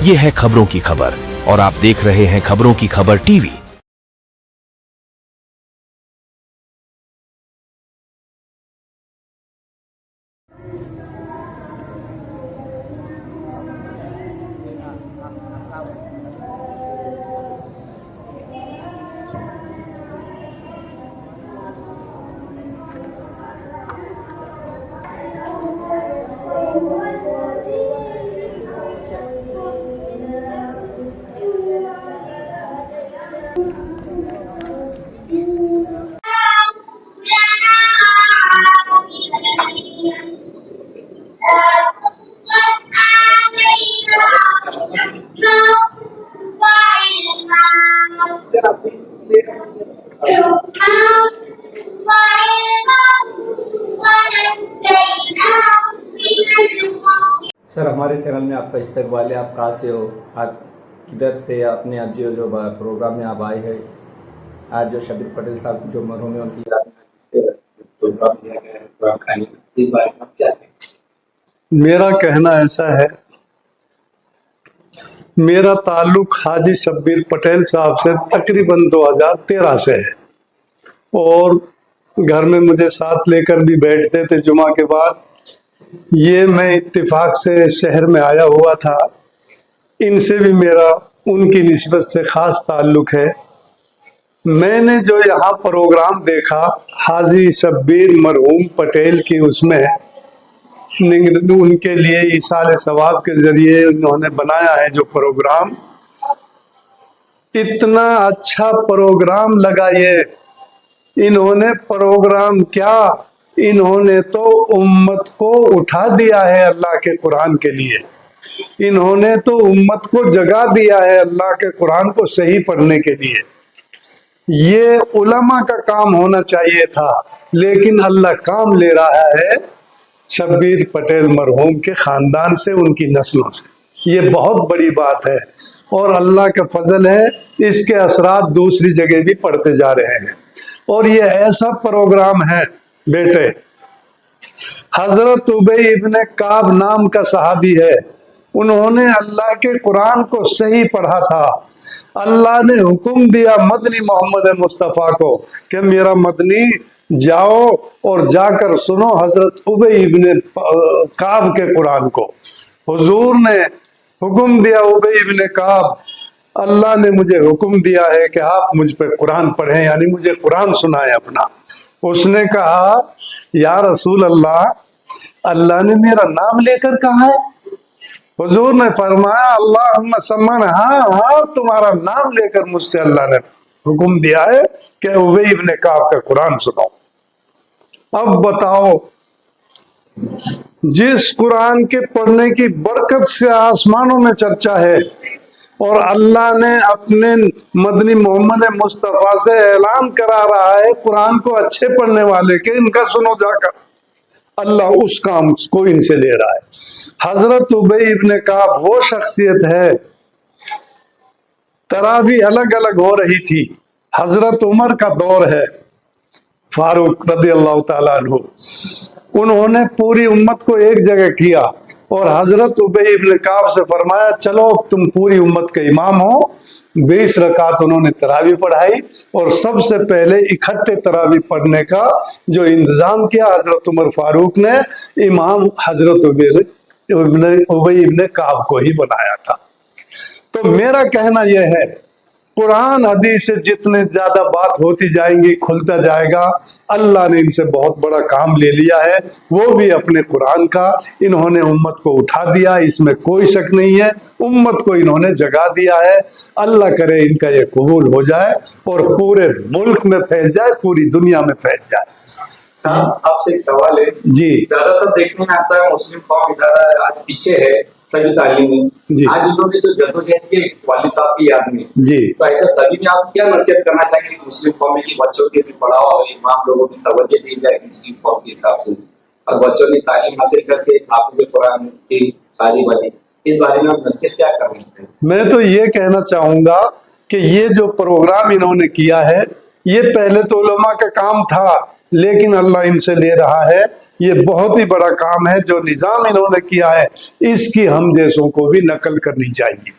ये है खबरों की खबर और आप देख रहे हैं खबरों की खबर टीवी। सर, हमारे चैनल में आपका इस्तकबाल है। आप कहाँ से हो, आप किधर से, आपने आज जो प्रोग्राम में आप आए हैं, आज जो शब्बीर पटेल साहब जो मरहूम है उनकी याद में प्रोग्राम दिया गया है, प्रोग्राम खाने, इस बारे में आप क्या कहें? मेरा कहना ऐसा है, मेरा ताल्लुक हाजी शब्बीर पटेल साहब से तकरीबन 2013 से है और घर में मुझे साथ लेकर भी बैठते थे जुमा के बाद। ये मैं इत्तेफाक से शहर में आया हुआ था, इनसे भी मेरा उनकी निस्बत से ख़ास ताल्लुक है। मैंने जो यहाँ प्रोग्राम देखा हाजी शब्बीर मरहूम पटेल की, उसमें उनके लिए इसाले सवाब के ज़रिए उन्होंने बनाया है जो प्रोग्राम, इतना अच्छा प्रोग्राम लगा। ये इन्होंने प्रोग्राम क्या, इन्होंने तो उम्मत को उठा दिया है अल्लाह के कुरान के लिए। इन्होंने तो उम्मत को जगा दिया है अल्लाह के कुरान को सही पढ़ने के लिए। ये उलमा का काम होना चाहिए था, लेकिन अल्लाह काम ले रहा है शब्बीर पटेल मरहूम के ख़ानदान से, उनकी नस्लों से। ये बहुत बड़ी बात है और अल्लाह का फजल है, इसके असरात दूसरी जगह भी पड़ते जा रहे हैं। और ये ऐसा प्रोग्राम है बेटे, हजरत उबई इब्ने काब नाम का सहाबी है, उन्होंने अल्लाह के कुरान को सही पढ़ा था। अल्लाह ने हुक्म दिया मदनी मोहम्मद मुस्तफ़ा को कि मेरा मदनी जाओ और जाकर सुनो हजरत उबई इब्ने काब के कुरान को। हुजूर ने हुक्म दिया उबई इब्ने काब, अल्लाह ने मुझे हुक्म दिया है कि आप मुझ पे कुरान पढ़ें, यानी मुझे कुरान सुनाएं अपना। उसने कहा या रसूल अल्लाह, अल्लाह ने मेरा नाम लेकर कहा है? हुजूर ने फरमाया अल्लाहुम्मा सम्मान, हाँ हाँ तुम्हारा नाम लेकर मुझसे अल्लाह ने हुक्म दिया है कि उबई इब्ने काब का कुरान सुनाओ। अब बताओ, जिस कुरान के पढ़ने की बरकत से आसमानों में चर्चा है और अल्लाह ने अपने मदनी मोहम्मद मुस्तफ़ा से ऐलान करा रहा है कुरान को अच्छे पढ़ने वाले के, इनका सुनो जाकर, अल्लाह उस काम को इनसे ले रहा है। हजरत उबई इब्ने काब वो शख्सियत है, तरावी अलग अलग हो रही थी, हजरत उमर का दौर है, फारूक रज़ी अल्लाह ताला अन्हु, उन्होंने पूरी उम्मत को एक जगह किया और हजरत उबई इब्ने काब से फरमाया चलो तुम पूरी उम्मत के इमाम हो। 20 रकात उन्होंने तरावी पढ़ाई और सबसे पहले इकट्ठे तरावी पढ़ने का जो इंतजाम किया हजरत उमर फारूक ने, इमाम हजरत उबई इब्ने काब को ही बनाया था। तो मेरा कहना यह है, कुरान हदीस से जितने ज्यादा बात होती जाएंगी खुलता जाएगा। अल्लाह ने इनसे बहुत बड़ा काम ले लिया है, वो भी अपने कुरान का। इन्होंने उम्मत को उठा दिया, इसमें कोई शक नहीं है, उम्मत को इन्होंने जगा दिया है। अल्लाह करे इनका ये कबूल हो जाए और पूरे मुल्क में फैल जाए, पूरी दुनिया में फैल जाए। साहब, आपसे एक सवाल है जी। ज्यादातर देखने में आता है मुस्लिम कौम ज्यादा आज पीछे है सभी तालीम में। आज इन्होंने जो जद्दोजहद के वालिद साहब की याद में जी, तो ऐसा सभी में आप क्या नसीहत करना चाहेंगे मुस्लिम कौम की बच्चों के भी पढ़ाओ और इमाम लोगों की तवज्जो दी जाए मुस्लिम कौम के हिसाब से, और बच्चों ने तालीम हासिल करके हाफिज़ कुरान की सारी बातें, इस बारे में आप नसीहत क्या कर रहे हैं? मैं तो ये कहना चाहूंगा कि ये जो प्रोग्राम इन्होंने किया है, ये पहले तो उलमा का काम था لیکن اللہ ان سے لے رہا ہے. یہ بہت ہی بڑا کام ہے جو نظام انہوں نے کیا ہے، اس کی ہم جیسوں کو بھی نقل کرنی چاہیے.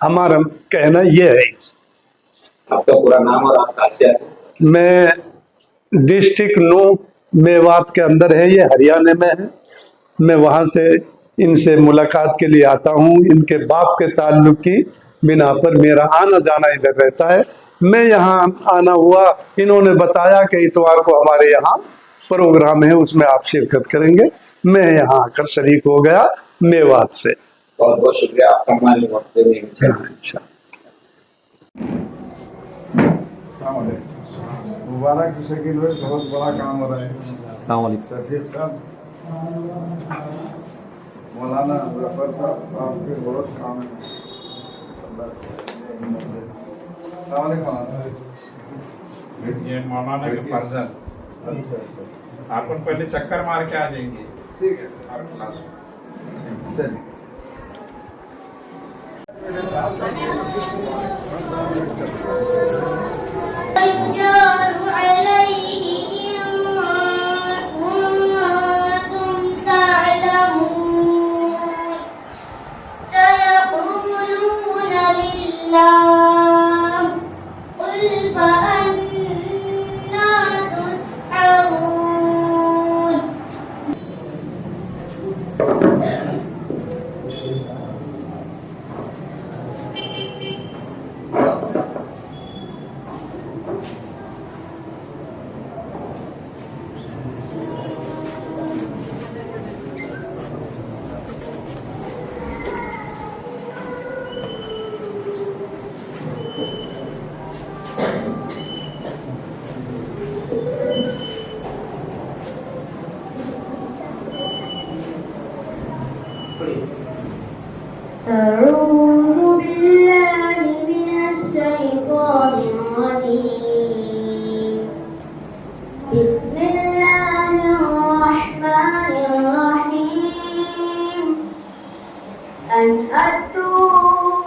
ہمارا کہنا یہ ہے. آپ کا پورا نام اور آپ کہاں سے آتے ہیں؟ میں ڈسٹرکٹ نو میوات کے اندر ہے، یہ ہریانہ میں ہے. میں وہاں سے ان سے ملاقات کے لیے آتا ہوں. ان کے باپ کے تعلق کی بنا پر میرا آنا جانا ادھر رہتا ہے. میں یہاں آنا ہوا، انہوں نے بتایا کہ اتوار کو ہمارے یہاں پروگرام ہے، اس میں آپ شرکت کریں گے. میں یہاں آ کر شریک ہو گیا میوات سے. بہت بہت شکریہ آپ کا ہمارے وقت دینے کے لیے. السلام علیکم. مبارک ہو شکیل بھائی، بہت بڑا کام ہو رہا ہے. السلام علیکم. شفیق صاحب، مولانا ظفر صاحب، آپ کے بہت کام ہے. السلام علیکم مولانا. یہ مولانا کے فرزند. اچھا اچھا، آپ ان پہلے چکر مار کے آ جائیں گے ٹھیک ہے، ہر کلاس. چلیے. الجار عليه إن كنتم تعلمون سيقولون لله قل فأنا تسحرون. أعوذ بالله من الشيطان الرجيم. بسم الله الرحمن الرحيم. أن أدوا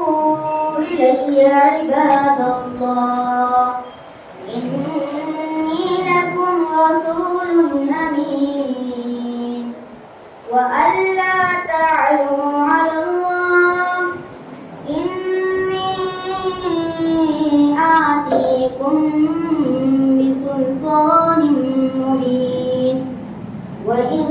إلي عباد الله إني لكم رسول أمين وألا تعلوا على الله إني آتيكم بسلطان مبين وإن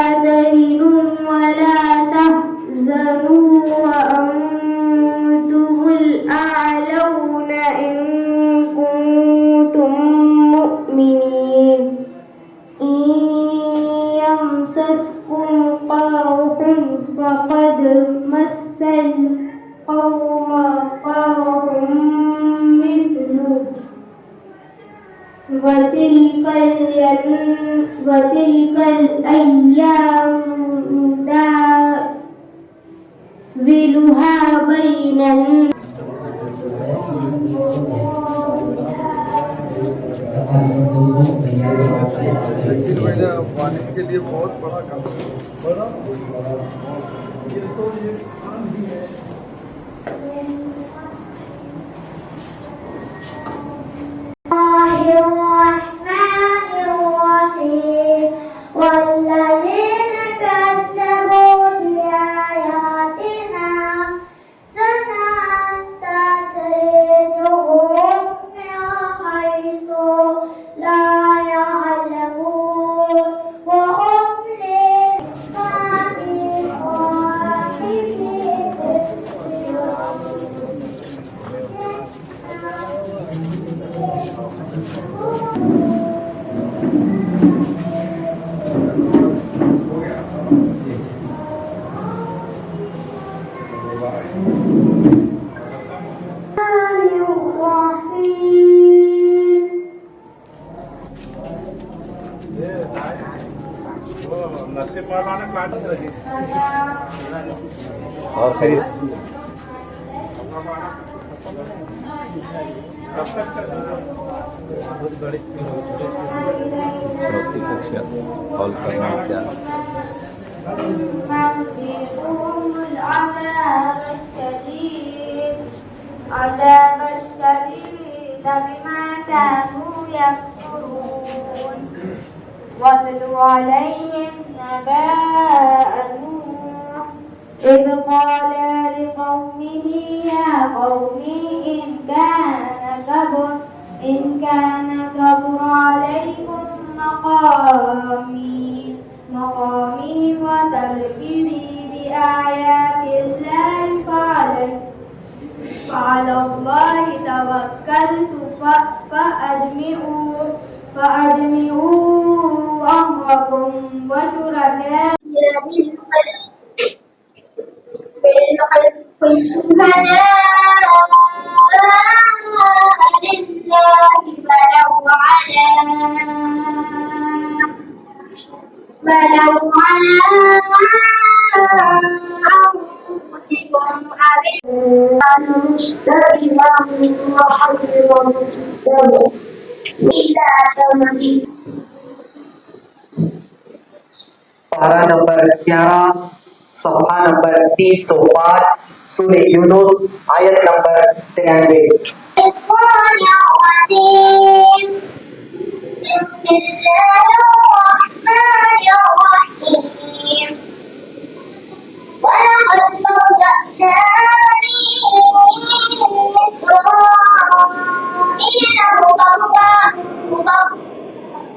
تهنوا ولا تحزنوا وأنتم الأعلون إن كنتم مؤمنين. إن يمسسكم قرح فقد مس القوم قرح مثله وتلك الأيام نداولها بين الناس. والد کے لیے بہت بڑا کام ہے. یہ تو یہ کام بھی ہے. الرحمن الرحيم. والذين كذبوا بآياتنا سنستدرجهم من حيث لا يعلمون وأملي نصیب مولانا کلاس رہی. اور خیریت. चौथी कक्षा हॉल करना क्या يذيقهم العذاب الشديد بما كانوا يكفرون واتل عليهم نبأ نوح إذ قال لقومه يا قوم إن كان كبر عليكم مقامي وتذكيري بآيات الله فعلى الله توكلت فأجمعوا أمركم وشركاءكم بالقسط شهداء لله ولو على أنفسكم أن مشتركا وحرم مشترك إلى ثمن पारा नंबर 11 सफा नंबर 305 सूरह यूनुस आयत नंबर 93 بسم الله الرحمن الرحيم ولقد بوأنا بني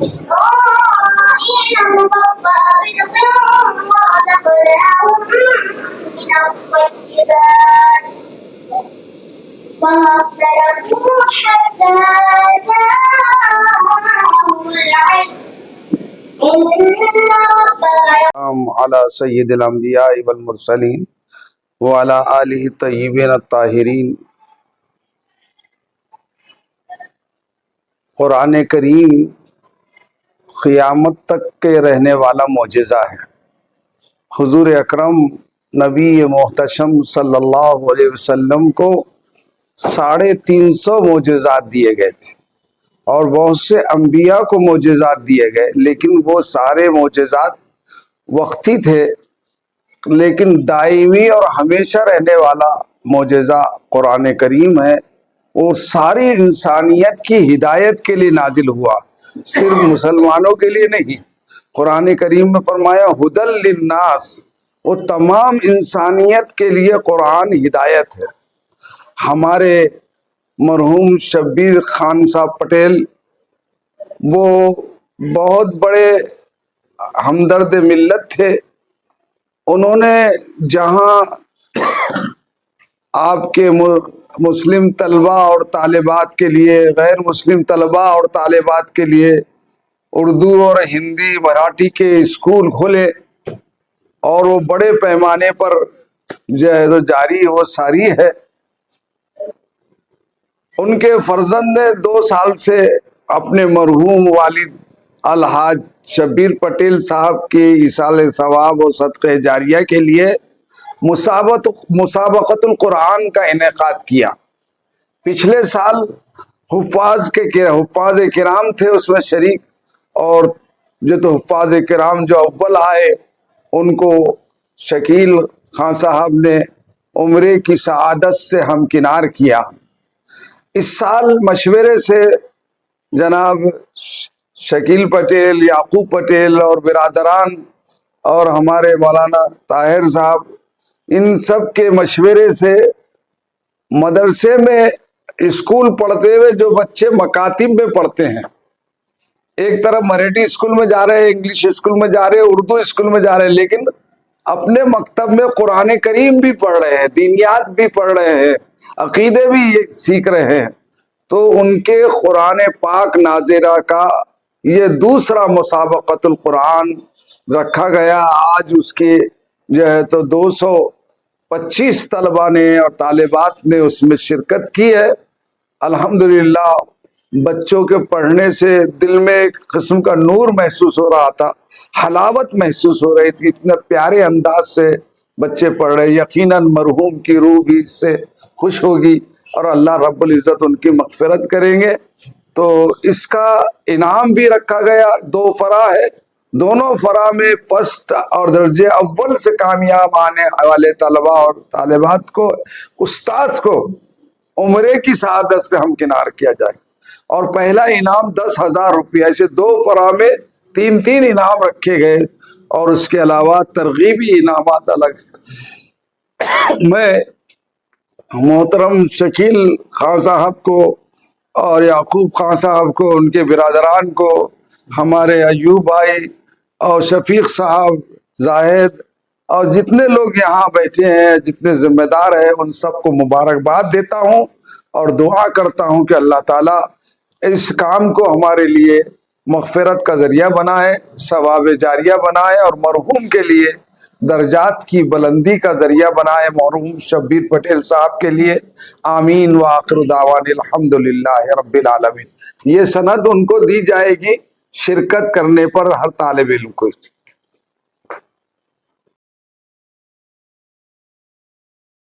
إسرائيل مبوأ صدق ورزقناهم من الطيبات فاختلفوا حتى جاءهم العلم إن ربك على سید الانبیاء والمرسلین وعلى آلہ الطیبین الطاہرین۔ قرآن کریم قیامت تک کے رہنے والا معجزہ ہے۔ حضور اکرم نبی محتشم صلی اللہ علیہ وسلم کو 350 معجزات دیے گئے تھے اور بہت سے انبیاء کو معجزات دیے گئے، لیکن وہ سارے معجزات وقتی تھے، لیکن دائمی اور ہمیشہ رہنے والا معجزہ قرآن کریم ہے۔ اور ساری انسانیت کی ہدایت کے لیے نازل ہوا، صرف مسلمانوں کے لیے نہیں۔ قرآن کریم میں فرمایا ہدی للناس، وہ تمام انسانیت کے لیے قرآن ہدایت ہے۔ ہمارے مرحوم شبیر خان صاحب پٹیل وہ بہت بڑے ہمدرد ملت تھے۔ انہوں نے جہاں آپ کے مسلم طلبہ اور طالبات کے لیے، غیر مسلم طلبہ اور طالبات کے لیے اردو اور ہندی مراٹھی کے اسکول کھولے اور وہ بڑے پیمانے پر جو ہے جاری وہ ساری ہے۔ ان کے فرزند نے 2 سال سے اپنے مرحوم والد الحاج شبیر پٹیل صاحب کی ایصال ثواب و صدقہ جاریہ کے لیے مسابقت القرآن کا انعقاد کیا۔ پچھلے سال حفاظ کرام تھے اس میں شریک، اور جو تو حفاظ کرام جو اول آئے ان کو شکیل خان صاحب نے عمرے کی سعادت سے ہمکنار کیا۔ اس سال مشورے سے جناب شکیل پٹیل، یعقوب پٹیل اور برادران اور ہمارے مولانا طاہر صاحب، ان سب کے مشورے سے مدرسے میں اسکول پڑھتے ہوئے جو بچے مکاتب میں پڑھتے ہیں، ایک طرف مراٹھی اسکول میں جا رہے ہیں، انگلش اسکول میں جا رہے ہیں، اردو اسکول میں جا رہے ہیں، لیکن اپنے مکتب میں قرآن کریم بھی پڑھ رہے ہیں، دینیات بھی پڑھ رہے ہیں، عقیدے بھی سیکھ رہے ہیں۔ تو ان کے قرآن پاک ناظرہ کا یہ دوسرا مسابقت القرآن رکھا گیا۔ آج اس کے جو ہے تو 225 طلبہ نے اور طالبات نے اس میں شرکت کی ہے۔ الحمدللہ بچوں کے پڑھنے سے دل میں ایک قسم کا نور محسوس ہو رہا تھا، حلاوت محسوس ہو رہی تھی، اتنے پیارے انداز سے बच्चे पढ़ रहे, यकीनन मरहूम की रूह भी इससे खुश होगी और अल्लाह रब्बुल इज़्ज़त उनकी मग़फ़िरत करेंगे। तो इसका इनाम भी रखा गया, 2 फरा है, दोनों फरा में फर्स्ट और दर्जे अव्वल से कामयाब आने वाले तलबा और तालिबात को, उस्ताद को उम्रे की शहादत से हमकिनार किया जाए। और पहला इनाम 10,000 रुपया, ऐसे 2 फरा में 3-3 इनाम रखे गए और उसके अलावा तरगीबी इनामात अलग। मैं मोहतरम शकील खान साहब को और याकूब खान साहब को, उनके बिरादरान को, हमारे अयूब भाई और शफीक साहब, जाहिद और जितने लोग यहाँ बैठे हैं, जितने जिम्मेदार हैं, उन सबको मुबारकबाद देता हूँ और दुआ करता हूँ कि अल्लाह ताला इस काम को हमारे लिए मग़फ़िरत का ज़रिया बनाए, सवाब जारिया बनाए और मरहूम के लिए दर्जात की बुलंदी का ज़रिया बनाए, मरहूम शब्बीर पटेल साहब के लिए। आमीन व आखिर दावानिल हम्दुलिल्लाहि रब्बिल आलमीन। ये सनद उनको दी जाएगी शिरकत करने पर हर तालिब इल्म को।